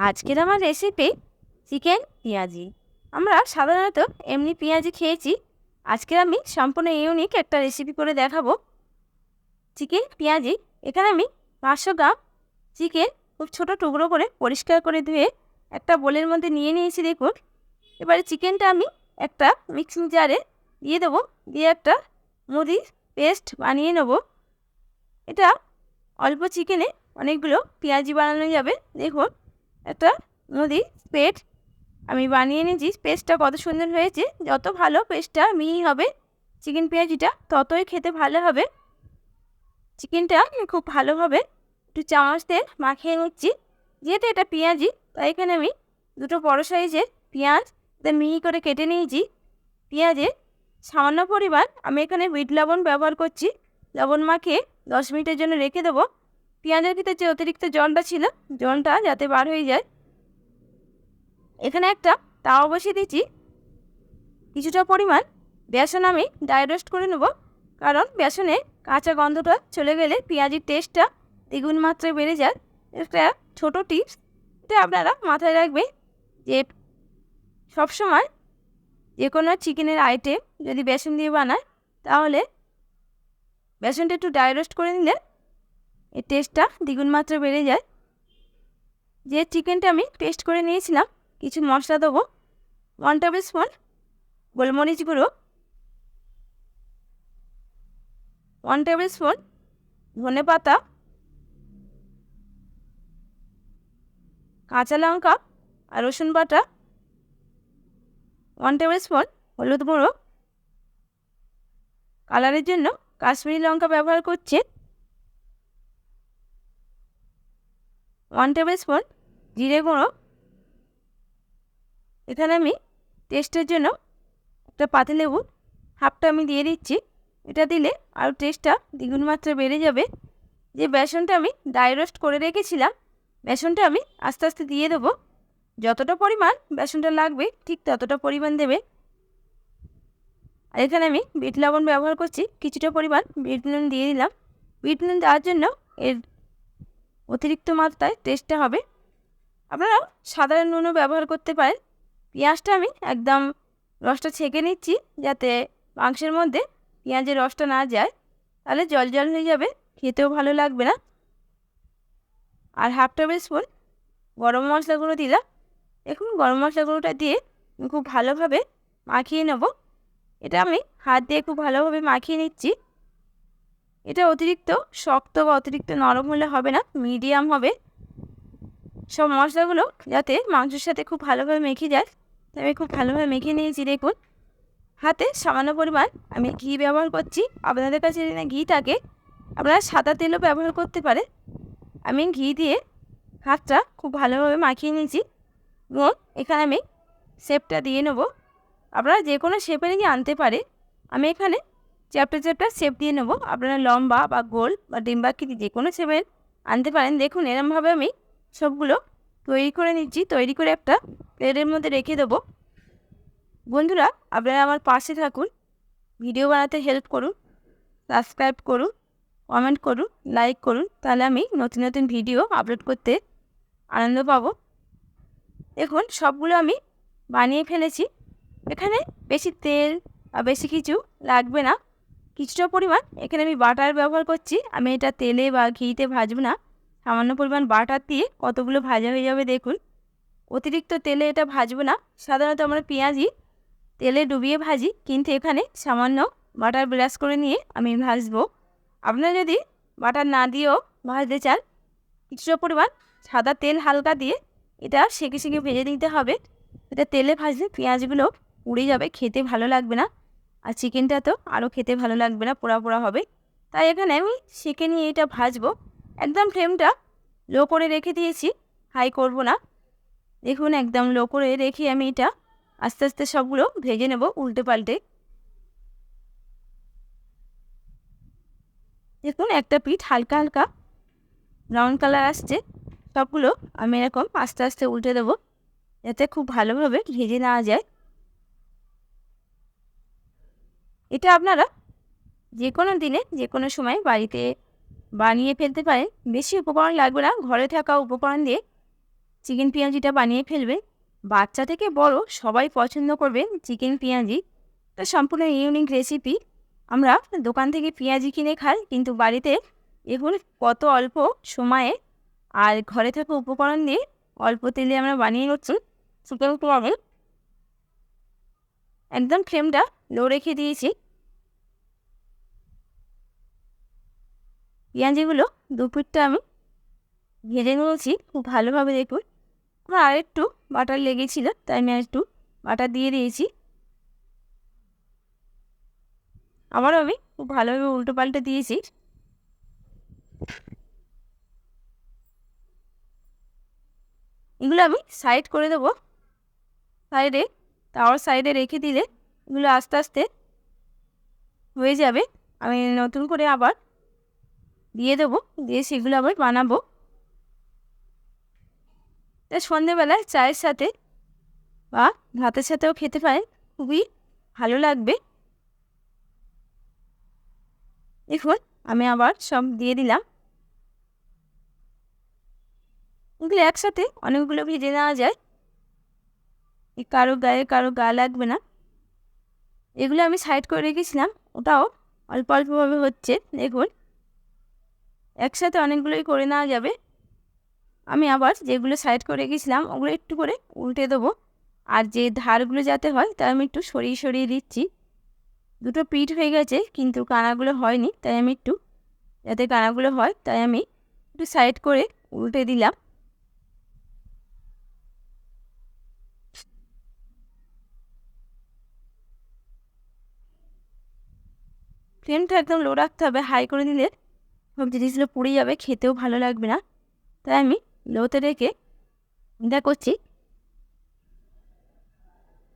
আজকের আমার recipe chicken পেঁয়াজি। আমরা সাধারণত এমনি পেঁয়াজি খেয়েছি। আজকের আমি সম্পূর্ণ ইউনিক একটা রেসিপি করে দেখাবো চিকেন পেঁয়াজি। এখানে আমি 500 গ্রাম চিকেন খুব ছোট টুকরো করে পরিষ্কার করে ধুয়ে একটা বোলের মধ্যে নিয়ে নিয়েছি। দেখুন, এবারে চিকেনটা আমি একটা মিক্সিং জারে দিয়ে দেবো, দিয়ে একটা মুদির পেস্ট বানিয়ে নেব। এটা অল্প চিকেনে অনেকগুলো পেঁয়াজি বানানো যাবে। দেখুন, একটা মুদির পেস্ট আমি বানিয়ে নিয়েছি। পেস্টটা কত সুন্দর হয়েছে। যত ভালো পেস্টটা মিহি হবে চিকেন পেঁয়াজিটা, ততই খেতে ভালো হবে। চিকেনটা আমি খুব ভালোভাবে একটু চামচ দিয়ে মাখিয়ে নিচ্ছি। যেহেতু এটা পেঁয়াজি, তাই এখানে আমি দুটো বড় সাইজের পেঁয়াজ মিহি করে কেটে নিয়েছি। পেঁয়াজে সামান্য পরিমাণ আমি এখানে বিট লবণ ব্যবহার করছি। লবণ মাখিয়ে 10 মিনিটের জন্য রেখে দেবো। পেঁয়াজের ভিতরে যে অতিরিক্ত জলটা ছিল, জলটা যাতে বার হয়ে যায়। এখানে একটা তাওয়া বসিয়ে দিচ্ছি। কিছুটা পরিমাণ বেসন আমি ড্রাই রোস্ট করে নেব, কারণ বেসনে কাঁচা গন্ধটা চলে গেলে পেঁয়াজির টেস্টটা দ্বিগুণ মাত্রায় বেড়ে যায়। একটা ছোটো টিপস, এটা আপনারা মাথায় রাখবে যে সবসময় যে কোনো চিকেনের আইটেম যদি বেসন দিয়ে বানায়, তাহলে বেসনটা একটু ড্রাই রোস্ট করে নিলে এর টেস্টটা দ্বিগুণ মাত্রায় বেড়ে যায়। যে চিকেনটা আমি পেস্ট করে নিয়েছিলাম, কিছু মশলা দেবো। 1 টেবিল স্পুন গোলমরিচ গুঁড়ো, 1 টেবিল স্পুন ধনে পাতা, কাঁচা লঙ্কা আর রসুন বাটা, 1 টেবিল স্পুন হলুদ গুঁড়ো, কালারের জন্য কাশ্মীরি লঙ্কা ব্যবহার করছি, 1 টেবিল স্পুন জিরে গুঁড়ো। এখানে আমি টেস্টের জন্য একটা পাতিলেবু হাফটা আমি দিয়ে দিচ্ছি। এটা দিলে আরও টেস্টটা দ্বিগুণ মাত্রায় বেড়ে যাবে। যে বেসনটা আমি ড্রাই রোস্ট করে রেখেছিলাম, বেসনটা আমি আস্তে আস্তে দিয়ে দেবো। যতটা পরিমাণ বেসনটা লাগবে ঠিক ততটা পরিমাণ দেবে। আর এখানে আমি বিট লবণ ব্যবহার করছি, কিছুটা পরিমাণ বিট নুন দিয়ে দিলাম। বিট নুন দেওয়ার জন্য এর অতিরিক্ত মাত্রায় টেস্টটা হবে। আপনারা সাধারণ নুনও ব্যবহার করতে পারেন। পেঁয়াজটা আমি একদম রসটা ছেঁকে নিচ্ছি, যাতে মাংসের মধ্যে পেঁয়াজের রসটা না যায়, তাহলে জল জল হয়ে যাবে, খেতেও ভালো লাগবে না। আর হাফ টেবিল স্পুন গরম মশলা গুঁড়ো দিলাম। দেখুন, গরম মশলা গুঁড়োটা দিয়ে খুব ভালোভাবে মাখিয়ে নেব। এটা আমি হাত দিয়ে খুব ভালোভাবে মাখিয়ে নিচ্ছি। এটা অতিরিক্ত শক্ত বা অতিরিক্ত নরম হলে হবে না, মিডিয়াম হবে। সব মশলাগুলো যাতে মাংসের সাথে খুব ভালোভাবে মেখে যায়, তাই আমি খুব ভালোভাবে মেখে নিয়েছি। দেখুন, হাতে সামান্য পরিমাণ আমি ঘি ব্যবহার করছি। আপনাদের কাছে যদি না ঘি থাকে, আপনারা সাদা তেলও ব্যবহার করতে পারে। আমি ঘি দিয়ে হাতটা খুব ভালোভাবে মাখিয়ে নিয়েছি এবং এখানে আমি শেপটা দিয়ে নেব। আপনারা যে কোনো শেপেরই আনতে পারে। আমি এখানে চ্যাপ্টা চ্যাপ্টা শেপ দিয়ে নেব। আপনারা লম্বা বা গোল বা ডিম্বাকৃতি যে কোনো শেপের আনতে পারেন। দেখুন, এরমভাবে আমি সবগুলো তৈরি করে নিচ্ছি। তৈরি করে একটা প্লেটের মধ্যে রেখে দেবো। বন্ধুরা, আপনারা আমার পাশে থাকুন, ভিডিও বানাতে হেল্প করুন, সাবস্ক্রাইব করুন, কমেন্ট করুন, লাইক করুন, তাহলে আমি নতুন নতুন ভিডিও আপলোড করতে আনন্দ পাবো। দেখুন, সবগুলো আমি বানিয়ে ফেলেছি। এখানে বেশি তেল বা বেশি কিছু লাগবে না। কিছুটা পরিমাণ এখানে আমি বাটার ব্যবহার করছি। আমি এটা তেলে বা ঘিতে ভাজব না, সামান্য পরিমাণ বাটার দিয়ে কতগুলো ভাজা হয়ে যাবে। দেখুন, অতিরিক্ত তেলে এটা ভাজব না। সাধারণত আমরা পেঁয়াজি তেলে ডুবিয়ে ভাজি, কিন্তু এখানে সামান্য বাটার ব্রাশ করে নিয়ে আমি ভাজবো। আপনারা যদি বাটার না দিয়েও ভাজতে চান, কিছুটা পরিমাণ সাদা তেল হালকা দিয়ে এটা সেঁকে সেঁকে ভেজে নিতে হবে। এটা তেলে ভাজলে পেঁয়াজগুলো পুড়ে যাবে, খেতে ভালো লাগবে না। আর চিকেনটা তো আরও খেতে ভালো লাগবে না, পোড়া পোড়া হবে। তাই এখানে আমি সেঁকে নিয়ে এটা ভাজবো। একদম ফ্লেমটা লো করে রেখে দিয়েছি, হাই করব না। দেখুন, একদম লো করে রেখে আমি এটা আস্তে আস্তে সবগুলো ভেজে নেব উল্টে পাল্টে। দেখুন, একটা পিঠ হালকা হালকা ব্রাউন কালার আসছে। সবগুলো আমি এরকম আস্তে আস্তে উল্টে দেবো, যাতে খুব ভালোভাবে ভেজে নেওয়া যায়। এটা আপনারা যে কোনো দিনে যে কোনো সময় বাড়িতে বানিয়ে ফেলতে পারেন। বেশি উপকরণ লাগবে না, ঘরে থাকা উপকরণ দিয়ে চিকেন পেঁয়াজিটা বানিয়ে ফেলবে। বাচ্চা থেকে বড় সবাই পছন্দ করবে চিকেন পেঁয়াজি। এটা সম্পূর্ণ ইউনিক রেসিপি। আমরা দোকান থেকে পেঁয়াজি কিনে খাই, কিন্তু বাড়িতে এখন কত অল্প সময়ে আর ঘরে থাকা উপকরণ দিয়ে অল্প তেলে আমরা বানিয়ে নিচ্ছি চিকেন পেঁয়াজি। একদম ফ্লেমটা লো রেখে দিয়েছি। পেঁয়াজিগুলো দুপুরটা আমি ভেজে নিয়েছি খুব ভালোভাবে। দেখুন, আমার আরেকটু বাটার লেগেছিল, তাই আমি একটু বাটার দিয়ে দিয়েছি। আবারও আমি খুব ভালোভাবে উল্টো পাল্টে দিয়েছি। এগুলো আমি সাইড করে দেবো, তাওয়ার সাইডে রেখে দিলে এগুলো আস্তে আস্তে হয়ে যাবে। আমি নতুন করে আবার দিয়ে দেবো, দিয়ে সেগুলো আবার বানাবো। তা সন্ধেবেলায় চায়ের সাথে বা ভাতের সাথেও খেতে পারেন, খুবই ভালো লাগবে। দেখুন, আমি আবার সব দিয়ে দিলাম। এগুলো একসাথে অনেকগুলো ভেজে নেওয়া যায়, কারো গায়ে কারো গা লাগবে না। এগুলো আমি সাইড করে রেখেছিলাম, ওটাও অল্প অল্পভাবে হচ্ছে। দেখুন, একসাথে অনেকগুলোই করে নেওয়া যাবে। আমি আবার যেগুলো সাইড করে রেখেছিলাম ওগুলো একটু করে উল্টে দেবো, আর যে ধারগুলো যাতে হয় তা আমি একটু সরিয়ে সরিয়ে দিচ্ছি। দুটো পিঠ হয়ে গেছে কিন্তু কানাগুলো হয়নি, তাই আমি একটু যাতে কানাগুলো হয় তাই আমি একটু সাইড করে উল্টে দিলাম। ফ্লেমটা একদম লো রাখতে হবে, হাই করে দিলে সব জিনিসগুলো পুড়ে যাবে, খেতেও ভালো লাগবে না। তাই আমি লোতে রেখে এটা করছি।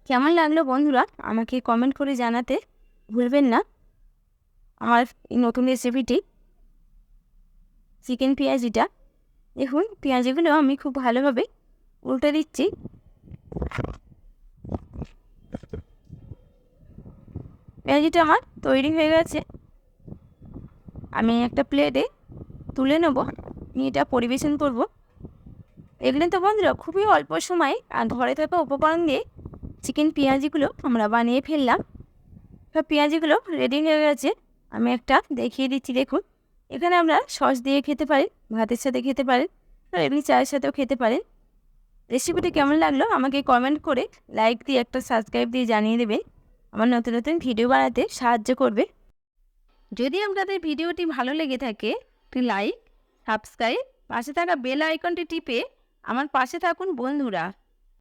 কেমন লাগলো বন্ধুরা আমাকে কমেন্ট করে জানাতে ভুলবেন না আমার এই নতুন রেসিপিটি চিকেন পেঁয়াজিটা। দেখুন, পেঁয়াজিগুলো আমি খুব ভালোভাবে উল্টে দিচ্ছি। পেঁয়াজিটা আমার তৈরি হয়ে গেছে, আমি একটা প্লেটে তুলে নেব, নিয়ে এটা পরিবেশন করব। এগুলো তো বন্ধুরা খুবই অল্প সময় আর ঘরে থাকা উপকরণ দিয়ে চিকেন পেঁয়াজিগুলো আমরা বানিয়ে ফেললাম। সব পেঁয়াজিগুলো রেডি হয়ে গেছে, আমি একটা দেখিয়ে দিচ্ছি। দেখুন, এখানে আমরা সস দিয়ে খেতে পারি, ভাতের সাথে খেতে পারেন, আর এমনি চায়ের সাথেও খেতে পারেন। রেসিপিটি কেমন লাগলো আমাকে কমেন্ট করে লাইক দিয়ে একটা সাবস্ক্রাইব দিয়ে জানিয়ে দেবে, আমার নতুন নতুন ভিডিও বানাতে সাহায্য করবে। যদি আপনাদের ভিডিওটি ভালো লেগে থাকে একটি লাইক, সাবস্ক্রাইব, পাশে থাকা বেল আইকনটি টিপে আমার পাশে থাকুন বন্ধুরা।